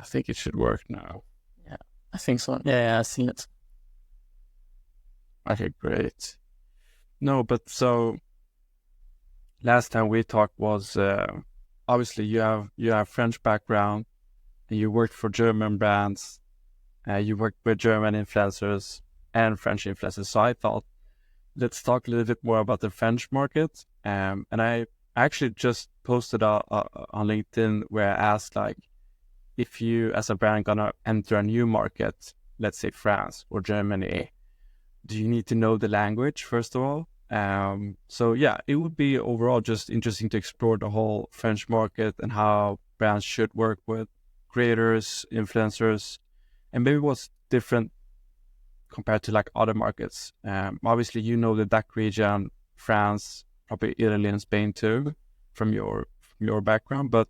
think it should work now. Yeah, I think so. Yeah, I see it. Okay, great. No, but so last time we talked was obviously you have French background and you worked for German brands. You worked with German influencers and French influencers. So I thought let's talk a little bit more about the French market. And I actually just posted on LinkedIn where I asked like if you as a brand gonna enter a new market, let's say France or Germany, do you need to know the language first of all? So yeah, it would be overall just interesting to explore the whole French market and how brands should work with creators, influencers, and maybe what's different compared to like other markets. Obviously, you know the DACH region, France, probably Italy and Spain too, from your background. But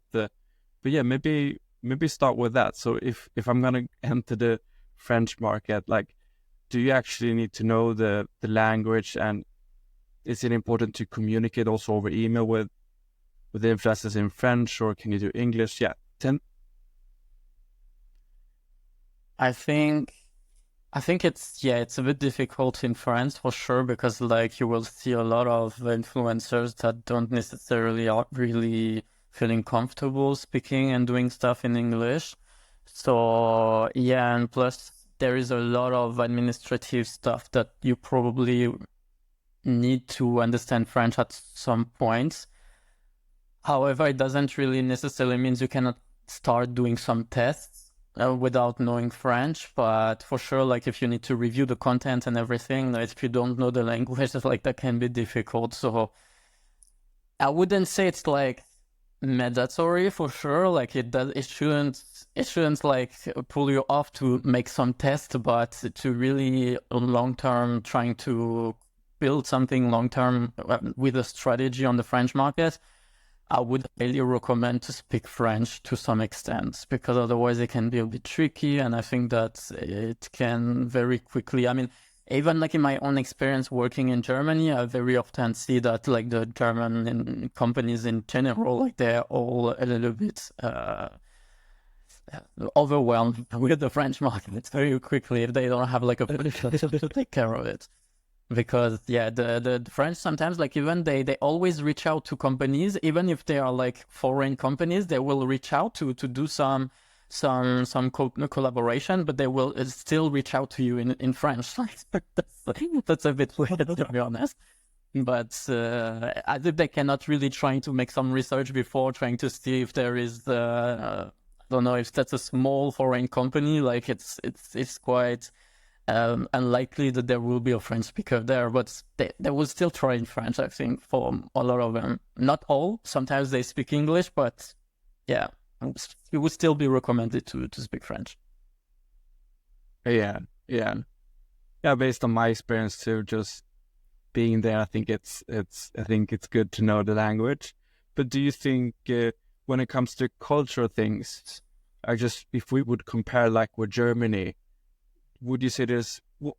yeah, maybe start with that. So if I'm gonna enter the French market, like, do you actually need to know the language, and is it important to communicate also over email with the influencers in French, or can you do English? Yeah, I think it's a bit difficult in France for sure, because like you will see a lot of influencers that don't necessarily are really feeling comfortable speaking and doing stuff in English. So yeah, and plus there is a lot of administrative stuff that you probably need to understand French at some point. However, it doesn't really necessarily mean you cannot start doing some tests without knowing French. But for sure, like if you need to review the content and everything, like, if you don't know the language, like that can be difficult. So I wouldn't say it's like mandatory for sure. Like it shouldn't like pull you off to make some tests, but to really long term trying to build something long term with a strategy on the French market, I would highly recommend to speak French to some extent, because otherwise it can be a bit tricky. And I think that it can very quickly, I mean, even like in my own experience working in Germany, I very often see that like the German companies in general, like they're all a little bit overwhelmed with the French market very quickly if they don't have like a policy to take care of it. Because yeah, the French sometimes, like, even they always reach out to companies, even if they are like foreign companies, they will reach out to do some collaboration, but they will still reach out to you in French. That's a bit weird, to be honest. But as if they cannot really trying to make some research before trying to see if there is I don't know, if that's a small foreign company, like it's quite unlikely that there will be a French speaker there, but they will still try in French, I think, for a lot of them. Not all. Sometimes they speak English, but yeah, it would still be recommended to speak French. yeah, yeah, yeah. Based on my experience too, just being there, I think it's good to know the language. But do you think when it comes to cultural things, if we would compare like with Germany, would you say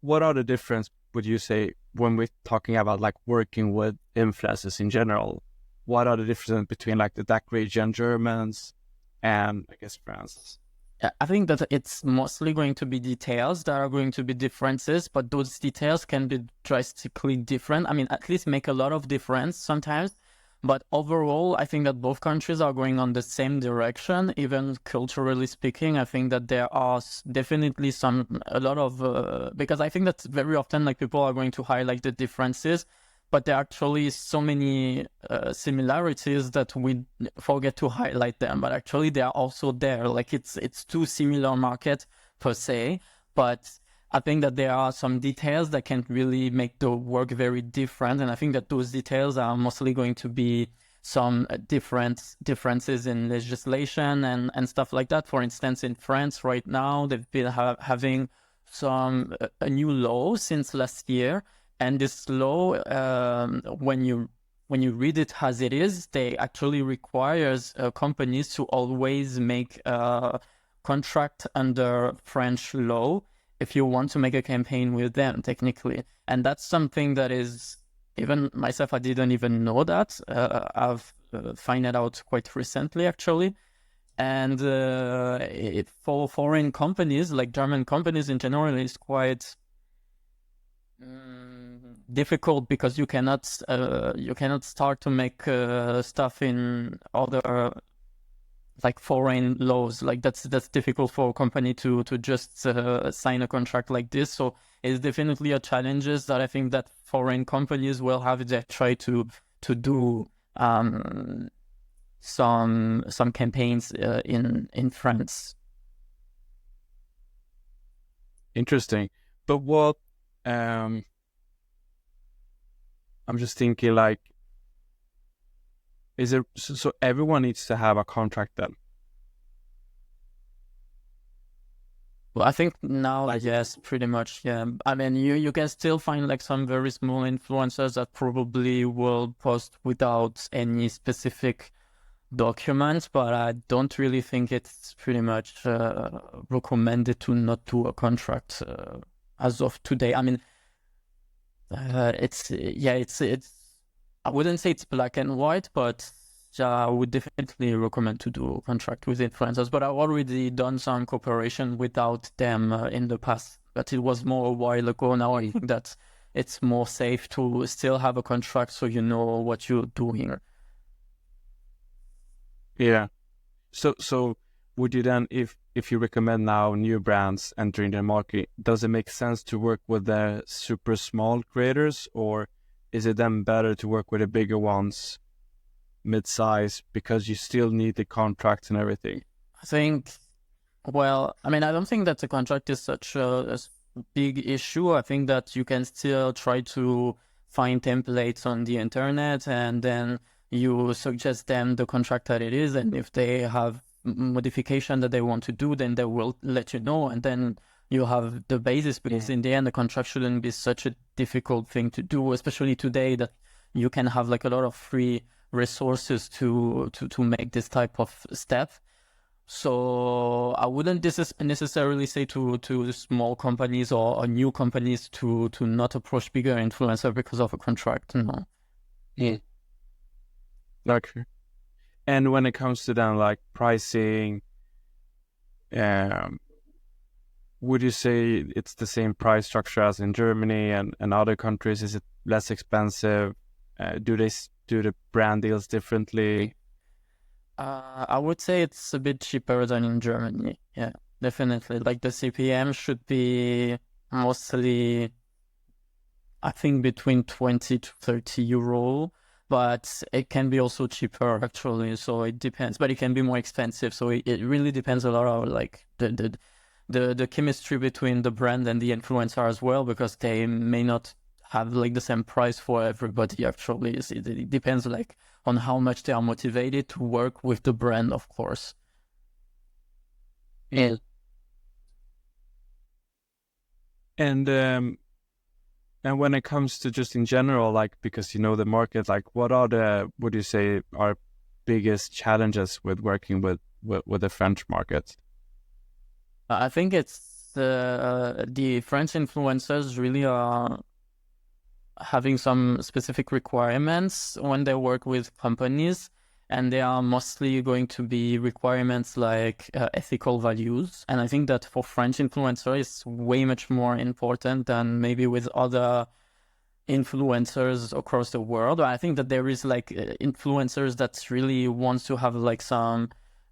what are the difference, would you say, when we're talking about like working with influencers in general? What are the differences between like the DACH region Germans and I guess France? Yeah, I think that it's mostly going to be details that are going to be differences, but those details can be drastically different. I mean, at least make a lot of difference sometimes. But overall, I think that both countries are going on the same direction, even culturally speaking. I think that there are definitely a lot of, because I think that very often like people are going to highlight the differences, but there are actually so many similarities that we forget to highlight them. But actually they are also there. Like it's two similar markets per se, but I think that there are some details that can really make the work very different. And I think that those details are mostly going to be some differences in legislation and stuff like that. For instance, in France right now, they've been having a new law since last year. And this law, when you read it as it is, they actually requires companies to always make a contract under French law if you want to make a campaign with them, technically. And that's something that is, even myself, I didn't even know that. I've found it out quite recently, actually. And for foreign companies, like German companies in general, it's quite difficult because you cannot start to make stuff in other like foreign laws. Like that's difficult for a company to just sign a contract like this. So it's definitely a challenges that I think that foreign companies will have if they try to do some campaigns in France. Interesting. But what I'm just thinking, like, is it so everyone needs to have a contract then? Well, I think now, yes, pretty much, yeah. I mean, you can still find like some very small influencers that probably will post without any specific documents, but I don't really think it's pretty much recommended to not do a contract as of today. I mean, it's I wouldn't say it's black and white, but I would definitely recommend to do a contract with influencers. But I've already done some cooperation without them in the past, but it was more a while ago. Now I think that it's more safe to still have a contract so you know what you're doing. Yeah. So would you then, if you recommend now new brands entering the market, does it make sense to work with the super small creators, or is it then better to work with the bigger ones, mid-size, because you still need the contracts and everything? I think, well, I mean, I don't think that the contract is such a big issue. I think that you can still try to find templates on the internet and then you suggest them the contract that it is. And if they have modification that they want to do, then they will let you know. And then you have the basis, because in the end, the contract shouldn't be such a difficult thing to do, especially today that you can have like a lot of free resources to make this type of step. So I wouldn't necessarily say to small companies or new companies to not approach bigger influencer because of a contract. No. Yeah. Okay. And when it comes to then like pricing, would you say it's the same price structure as in Germany and other countries? Is it less expensive? Do they do the brand deals differently? I would say it's a bit cheaper than in Germany. Yeah, definitely. Like the CPM should be mostly, I think, between 20 to 30 euro, but it can be also cheaper actually. So it depends, but it can be more expensive. So it really depends a lot on like the chemistry between the brand and the influencer as well, because they may not have like the same price for everybody actually. It depends like on how much they are motivated to work with the brand, of course. Yeah. And when it comes to just in general, like, because you know the market, like what would you say are biggest challenges with working with the French market? I think it's the French influencers really are having some specific requirements when they work with companies, and they are mostly going to be requirements like ethical values. And I think that for French influencers, it's way much more important than maybe with other influencers across the world. I think that there is like influencers that really wants to have like some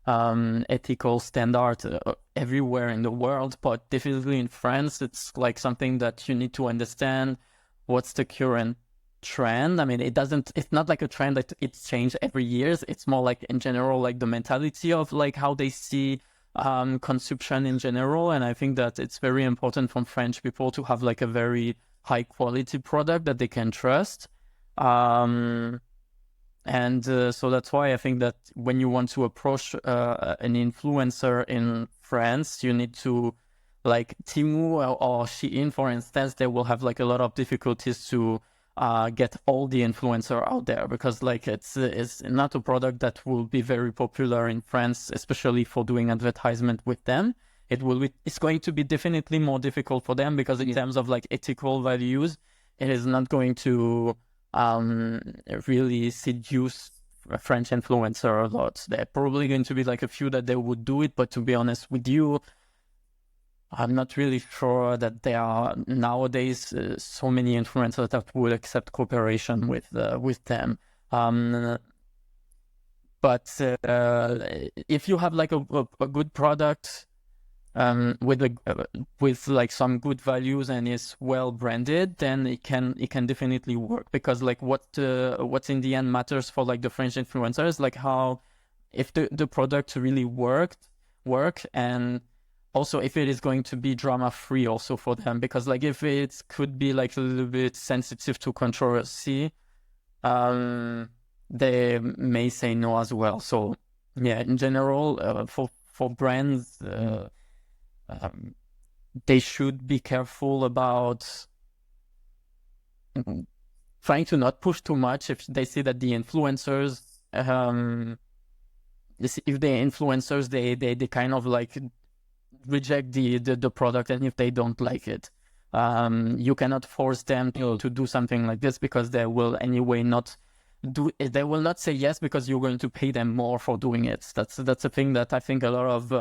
ethical standard everywhere in the world, but definitely in France, it's like something that you need to understand what's the current trend. I mean, it's not like a trend that it's changed every year. It's more like in general, like the mentality of like how they see consumption in general. And I think that it's very important for French people to have like a very high quality product that they can trust. So that's why I think that when you want to approach an influencer in France, you need to, like Temu or Shein, for instance, they will have like a lot of difficulties to get all the influencer out there, because like it's not a product that will be very popular in France, especially for doing advertisement with them. It's going to be definitely more difficult for them, because in terms of like ethical values, it is not going to really seduce French influencer a lot. There are probably going to be like a few that they would do it, but to be honest with you, I'm not really sure that there are nowadays so many influencers that would accept cooperation with them. But if you have like a good product with like some good values and is well branded, then it can definitely work, because like what's in the end matters for like the French influencers, like how if the product really work, and also if it is going to be drama free also for them, because like if it could be like a little bit sensitive to controversy, they may say no as well. So yeah, in general, for brands, they should be careful about trying to not push too much if they see that the influencers, if the influencers, they kind of like reject the product, and if they don't like it, you cannot force them to do something like this, because they will anyway not do it. They will not say yes because you're going to pay them more for doing it. That's a thing that I think a lot of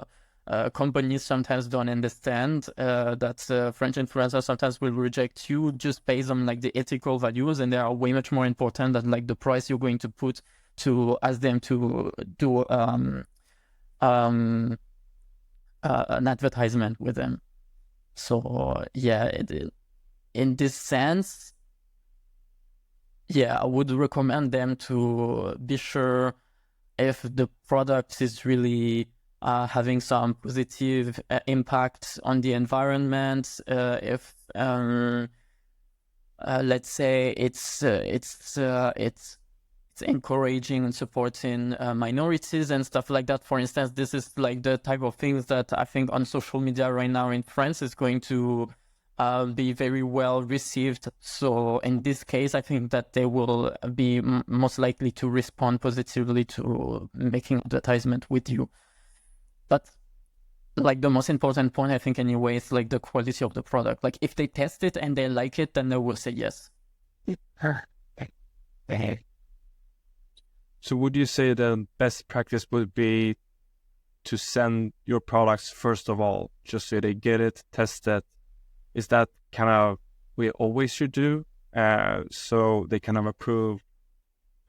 companies sometimes don't understand, that French influencers sometimes will reject you just based on like the ethical values, and they are way much more important than like the price you're going to put to ask them to do an advertisement with them. So yeah, in this sense, yeah, I would recommend them to be sure if the product is really having some positive impact on the environment. If let's say it's encouraging and supporting minorities and stuff like that. For instance, this is like the type of things that I think on social media right now in France is going to be very well received. So in this case, I think that they will be most likely to respond positively to making advertisement with you. But like the most important point, I think anyway, is like the quality of the product. Like if they test it and they like it, then they will say yes. So would you say the best practice would be to send your products first of all, just so they get it, test it? Is that kind of we always should do? So they kind of approve,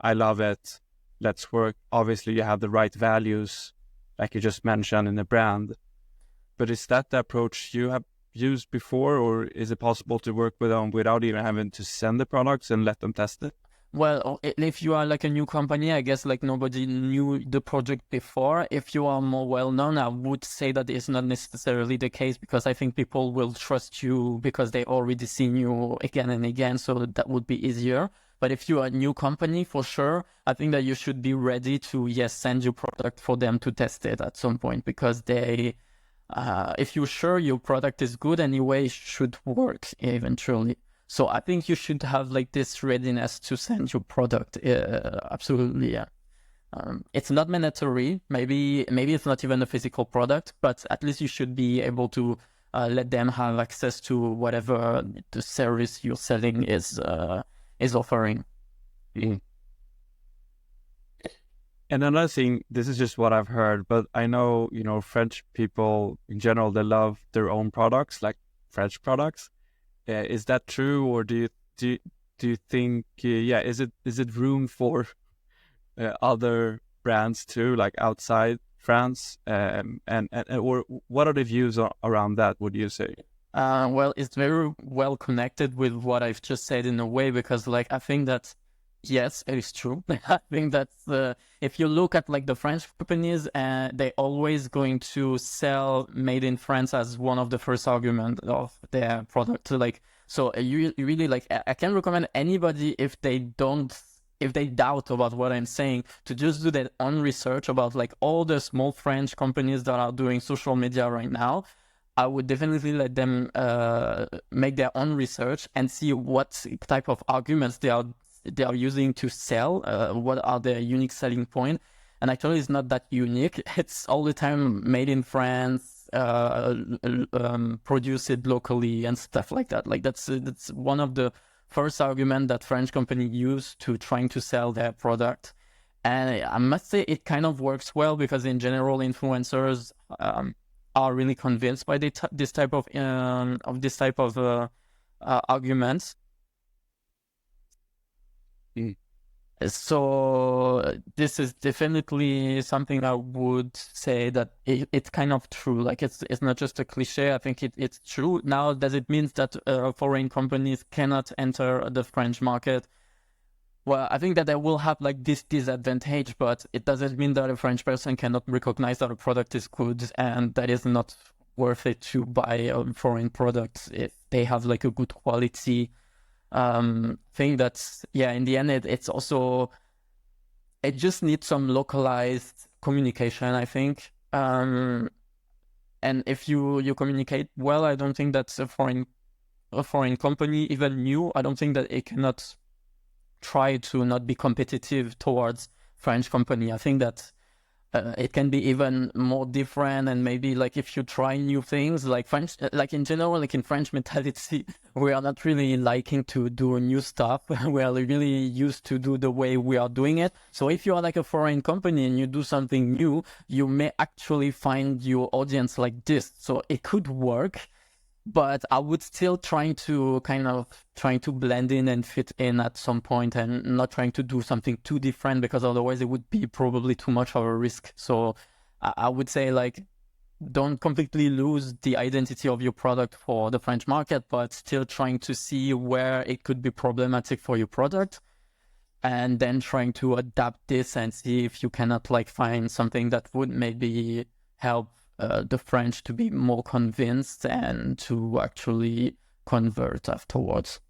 I love it, let's work. Obviously, you have the right values, like you just mentioned in the brand. But is that the approach you have used before, or is it possible to work with them without even having to send the products and let them test it? Well, if you are like a new company, I guess like nobody knew the project before. If you are more well-known, I would say that it's not necessarily the case, because I think people will trust you because they already seen you again and again, so that would be easier. But if you are a new company, for sure, I think that you should be ready to, yes, send your product for them to test it at some point, because they, if you're sure your product is good anyway, it should work eventually. So I think you should have like this readiness to send your product. Absolutely, yeah. It's not mandatory. Maybe it's not even a physical product, but at least you should be able to let them have access to whatever the service you're selling is offering. Mm. And another thing, this is just what I've heard, but I know, French people in general, they love their own products, like French products. Is that true, or do you think, is it room for other brands too, like outside France, and or what are the views around that? Would you say? Well, it's very well connected with what I've just said in a way, because like I think that yes, it is true. I think that if you look at like the French companies, they're always going to sell made in France as one of the first arguments of their product. Like, so you really like, I can recommend anybody, if they doubt about what I'm saying, to just do their own research about like all the small French companies that are doing social media right now. I would definitely let them make their own research and see what type of arguments they are using to sell, what are their unique selling point. And actually it's not that unique. It's all the time made in France, produced locally and stuff like that. Like that's one of the first argument that French company use to trying to sell their product. And I must say it kind of works well because in general, influencers are really convinced by this type of arguments. Mm. So this is definitely something I would say that it's kind of true. Like it's not just a cliche. I think it's true. Now, does it mean that foreign companies cannot enter the French market? Well, I think that they will have like this disadvantage, but it doesn't mean that a French person cannot recognize that a product is good and that is not worth it to buy a foreign product if they have like a good quality. Thing that's, yeah, in the end, it's also, it just needs some localized communication, I think. And if you communicate well, I don't think that's a foreign company, even new, I don't think that it cannot try to not be competitive towards French company. I think that it can be even more different, and maybe like if you try new things, like French, like in general, like in French mentality, we are not really liking to do new stuff. We are really used to do the way we are doing it. So if you are like a foreign company and you do something new, you may actually find your audience like this. So it could work, but I would still trying to blend in and fit in at some point, and not trying to do something too different, because otherwise it would be probably too much of a risk. So I would say like don't completely lose the identity of your product for the French market, but still trying to see where it could be problematic for your product, and then trying to adapt this and see if you cannot like find something that would maybe help the French to be more convinced and to actually convert afterwards.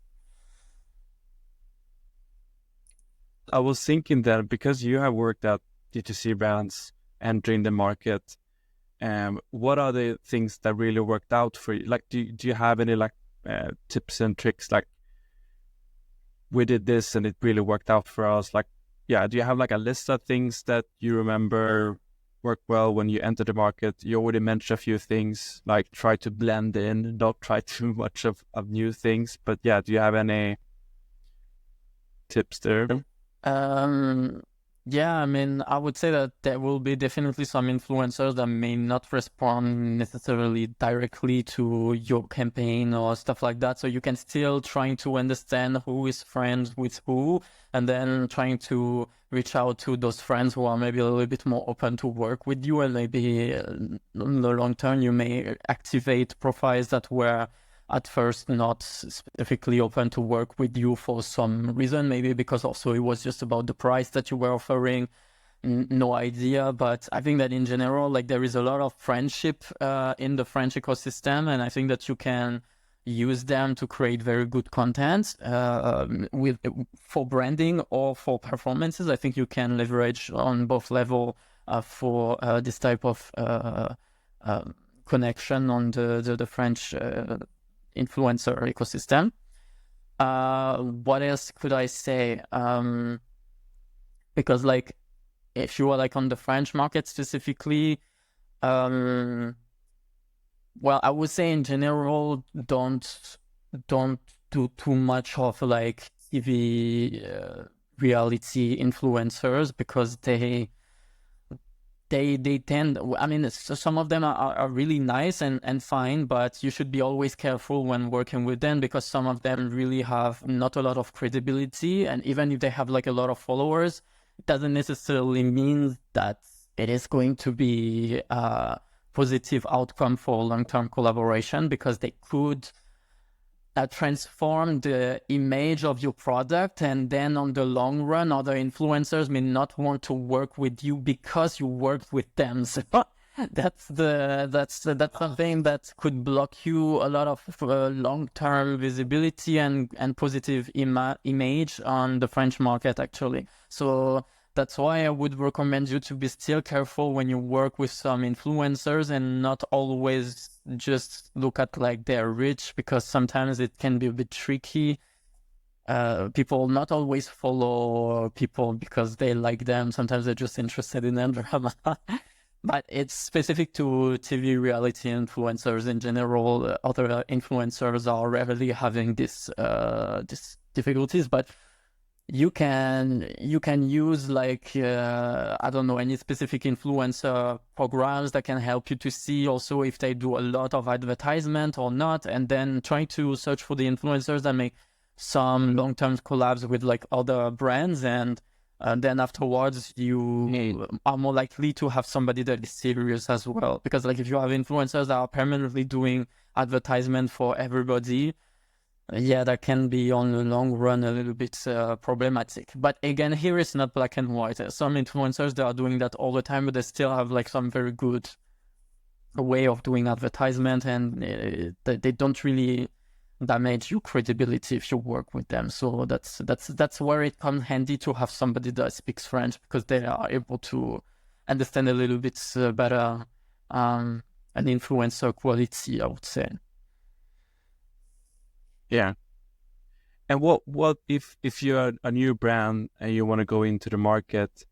I was thinking that because you have worked at D2C brands entering the market, what are the things that really worked out for you? Like, do you have any like tips and tricks? Like, we did this and it really worked out for us. Like, yeah, do you have like a list of things that you remember work well when you enter the market? You already mentioned a few things, like try to blend in, not try too much of new things. But yeah, do you have any tips there? Yeah, I mean, I would say that there will be definitely some influencers that may not respond necessarily directly to your campaign or stuff like that. So you can still trying to understand who is friends with who, and then trying to reach out to those friends who are maybe a little bit more open to work with you, and maybe in the long term you may activate profiles that were at first not specifically open to work with you for some reason, maybe because also it was just about the price that you were offering. No idea, but I think that in general, like there is a lot of friendship in the French ecosystem, and I think that you can use them to create very good content with for branding or for performances. I think you can leverage on both level for this type of connection on the French influencer ecosystem. What else could I say? Because like if you are like on the French market specifically, well, I would say in general, don't do too much of like TV reality influencers, because they tend, I mean, some of them are really nice and fine, but you should be always careful when working with them, because some of them really have not a lot of credibility, and even if they have like a lot of followers, it doesn't necessarily mean that it is going to be a positive outcome for long-term collaboration, because they could transform the image of your product, and then on the long run other influencers may not want to work with you because you worked with them. So that's something that could block you a lot of long-term visibility and positive image on the French market actually. So that's why I would recommend you to be still careful when you work with some influencers, and not always just look at like they're rich, because sometimes it can be a bit tricky. People not always follow people because they like them. Sometimes they're just interested in their drama. But it's specific to TV reality influencers in general. Other influencers are rarely having this difficulties, but you can use like I don't know, any specific influencer programs that can help you to see also if they do a lot of advertisement or not, and then try to search for the influencers that make some long-term collabs with like other brands, and then afterwards you are more likely to have somebody that is serious as well, because like if you have influencers that are permanently doing advertisement for everybody, yeah, that can be on the long run a little bit problematic. But again, here it's not black and white. Some influencers, they are doing that all the time, but they still have like some very good way of doing advertisement, and they don't really damage your credibility if you work with them. So that's where it comes handy to have somebody that speaks French, because they are able to understand a little bit better an influencer quality, I would say. Yeah. And what if you're a new brand and you want to go into the market?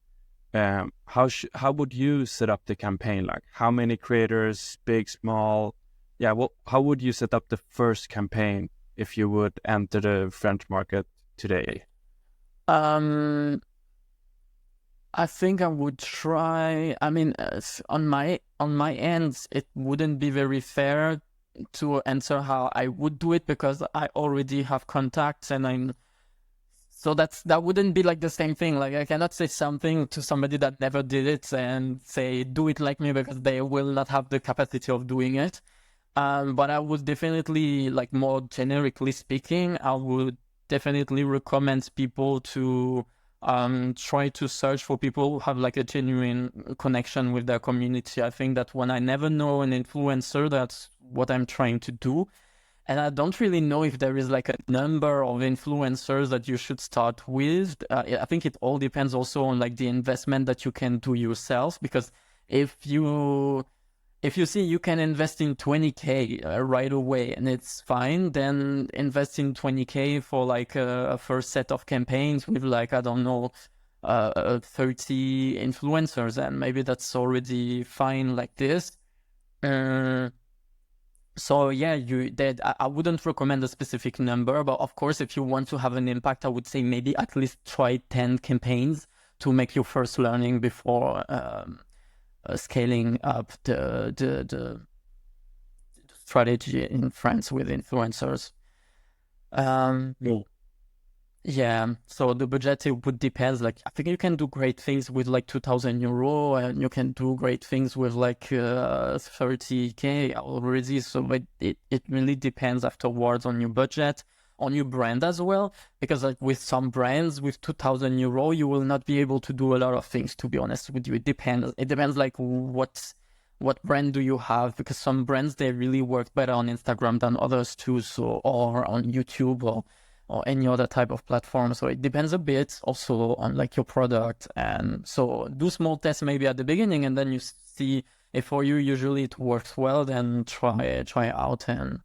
How would you set up the campaign? Like how many creators, big, small? Yeah, how would you set up the first campaign if you would enter the French market today? Um, I think I would try. I mean, on my end, it wouldn't be very fair to answer how I would do it, because I already have contacts, and I'm so that wouldn't be like the same thing. Like I cannot say something to somebody that never did it and say do it like me, because they will not have the capacity of doing it. But I would definitely, like more generically speaking, I would definitely recommend people to try to search for people who have like a genuine connection with their community. I think that when I never know an influencer, that's what I'm trying to do. And I don't really know if there is like a number of influencers that you should start with. I think it all depends also on like the investment that you can do yourself, because if you if you see you can invest in 20K right away and it's fine, then invest in 20K for like a first set of campaigns with like, I don't know, 30 influencers, and maybe that's already fine like this. Uh, so yeah, I wouldn't recommend a specific number, but of course, if you want to have an impact, I would say maybe at least try 10 campaigns to make your first learning before scaling up the strategy in France with influencers. Um, yeah, so the budget, it would depend. Like I think you can do great things with like 2,000 euro, and you can do great things with like 30K already. So it really depends afterwards on your budget, on your brand as well. Because like with some brands with 2,000 euro, you will not be able to do a lot of things, to be honest with you. It depends. It depends like what brand do you have? Because some brands, they really work better on Instagram than others too, so or on YouTube or any other type of platform. So it depends a bit also on like your product. And so do small tests maybe at the beginning, and then you see if for you usually it works well, then try it out. And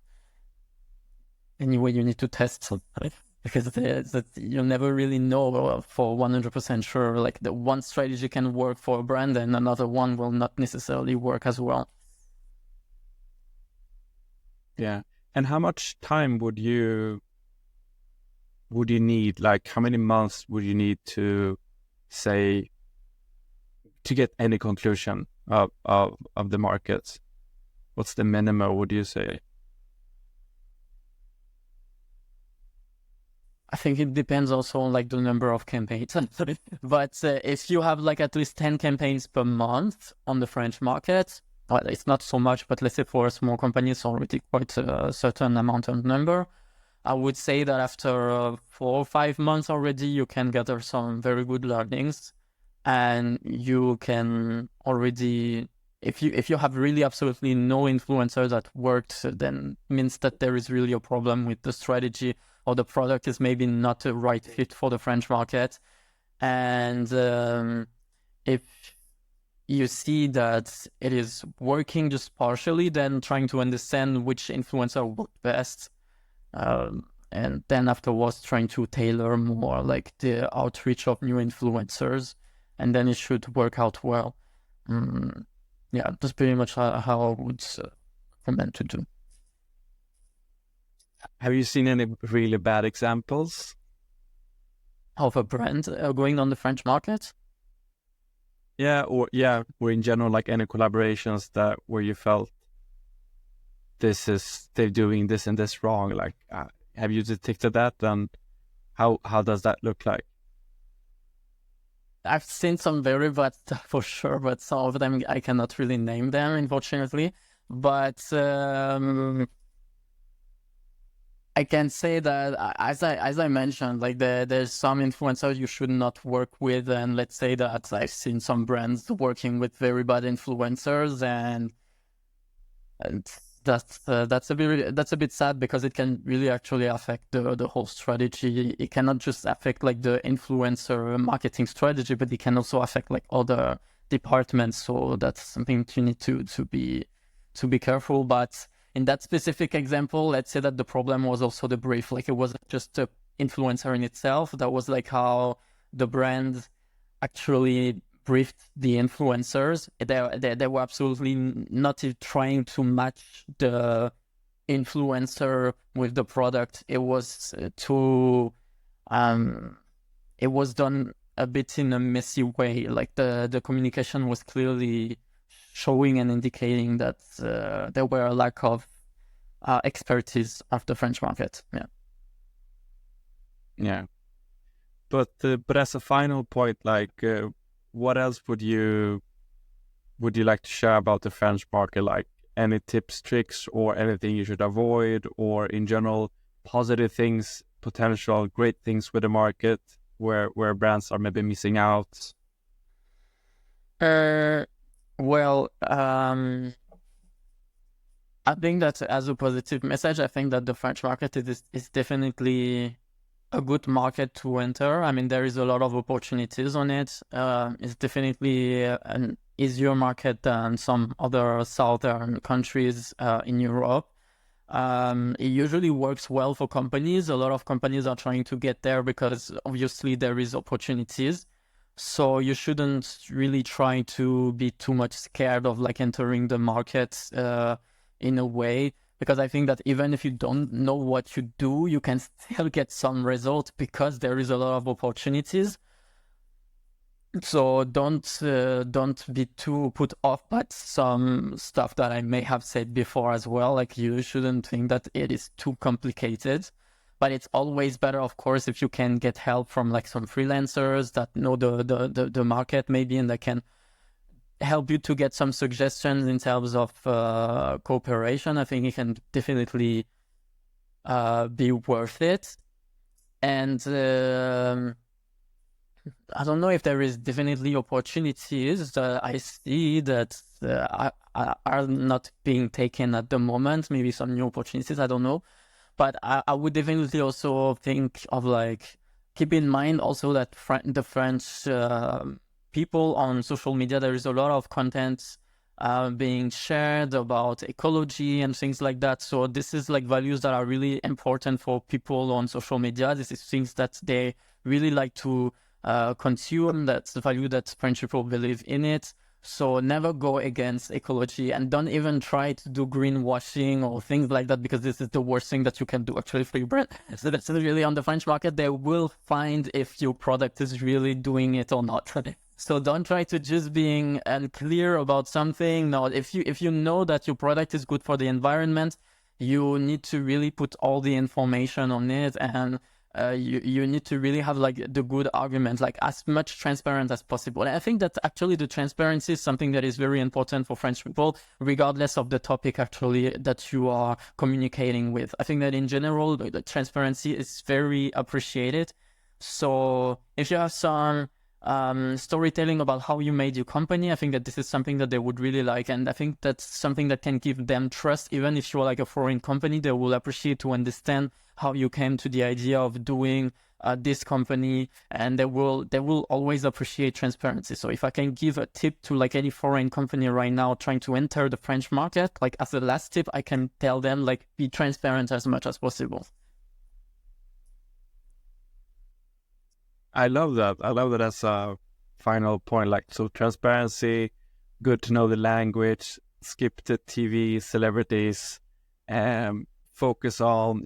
anyway, you need to test something because that you never really know for 100% sure. Like the one strategy can work for a brand and another one will not necessarily work as well. Yeah. And how much time would you need? Like how many months would you need to say to get any conclusion of the market? What's the minimum, would you say? I think it depends also on like the number of campaigns. But if you have like at least 10 campaigns per month on the French market, well, it's not so much, but let's say for a small company, it's already quite a certain amount of number. I would say that after 4 or 5 months already, you can gather some very good learnings, and you can already, if you have really absolutely no influencer that worked, then means that there is really a problem with the strategy, or the product is maybe not the right fit for the French market. And if you see that it is working just partially, then trying to understand which influencer worked best, and then afterwards trying to tailor more like the outreach of new influencers, and then it should work out well. Mm, yeah, that's pretty much how I would recommend to do. Have you seen any really bad examples? of a brand going on the French market. Or in general, like any collaborations that where you felt they're doing this and this wrong. Like, have you detected that? And how does that look like? I've seen some very bad stuff for sure, but some of them I cannot really name them, unfortunately. But I can say that as I mentioned, like there's some influencers you should not work with, and let's say that I've seen some brands working with very bad influencers, and that's a bit sad because it can really actually affect the whole strategy. It cannot just affect like the influencer marketing strategy, but it can also affect like other departments. So that's something you need to be careful. But in that specific example, let's say that the problem was also the brief. Like it wasn't just the influencer in itself. That was like how the brand actually briefed the influencers. They were absolutely not trying to match the influencer with the product. It was it was done a bit in a messy way. Like the communication was clearly showing and indicating that there were a lack of expertise of the French market. Yeah. Yeah. But as a final point, like, what else would you like to share about the French market? Like any tips, tricks, or anything you should avoid, or in general, positive things, potential great things with the market where brands are maybe missing out? Well, I think that as a positive message, I think that the French market is definitely a good market to enter. I mean, there is a lot of opportunities on it. It's definitely an easier market than some other southern countries in Europe. It usually works well for companies. A lot of companies are trying to get there because obviously there is opportunities. So you shouldn't really try to be too much scared of like entering the market in a way, because I think that even if you don't know what you do, you can still get some results because there is a lot of opportunities. So don't be too put off by some stuff that I may have said before as well. Like you shouldn't think that it is too complicated, but it's always better, of course, if you can get help from like some freelancers that know the market maybe, and that can help you to get some suggestions in terms of cooperation. I think it can definitely be worth it. And I don't know if there is definitely opportunities that I see that are not being taken at the moment. Maybe some new opportunities, I don't know. But I would definitely also think of like, keep in mind also that the French people on social media, there is a lot of content being shared about ecology and things like that. So this is like values that are really important for people on social media. This is things that they really like to consume. That's the value that French people believe in it. So never go against ecology, and don't even try to do greenwashing or things like that, because this is the worst thing that you can do actually for your brand. So that's really on the French market. They will find if your product is really doing it or not. So don't try to just being unclear about something. No, if you know that your product is good for the environment, you need to really put all the information on it, and you need to really have like the good argument, like as much transparent as possible. And I think that actually the transparency is something that is very important for French people, regardless of the topic actually that you are communicating with. I think that in general, the transparency is very appreciated. So if you have some storytelling about how you made your company, I think that this is something that they would really like, and I think that's something that can give them trust. Even if you're like a foreign company, they will appreciate to understand how you came to the idea of doing this company, and they will always appreciate transparency. So if I can give a tip to like any foreign company right now trying to enter the French market, like as a last tip, I can tell them like be transparent as much as possible. I love that. I love that as a final point. Like, so transparency, good to know the language, skip the TV celebrities, focus on,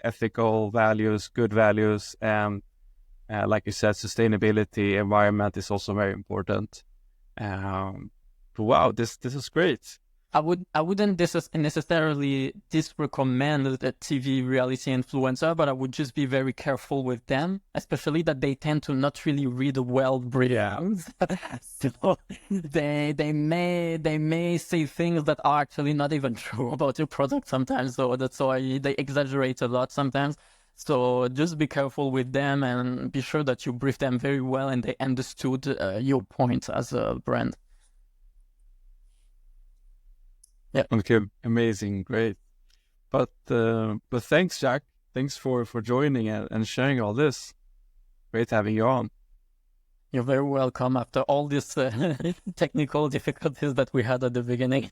ethical values, good values, and like you said, sustainability, environment is also very important. But wow, this is great. I wouldn't necessarily disrecommend a TV reality influencer, but I would just be very careful with them, especially that they tend to not really read well reviews. So they may say things that are actually not even true about your product sometimes. So that's why they exaggerate a lot sometimes. So just be careful with them and be sure that you brief them very well and they understood your point as a brand. Yeah. Okay, amazing, great. But thanks, Jacques. Thanks for joining and sharing all this. Great having you on. You're very welcome after all these technical difficulties that we had at the beginning.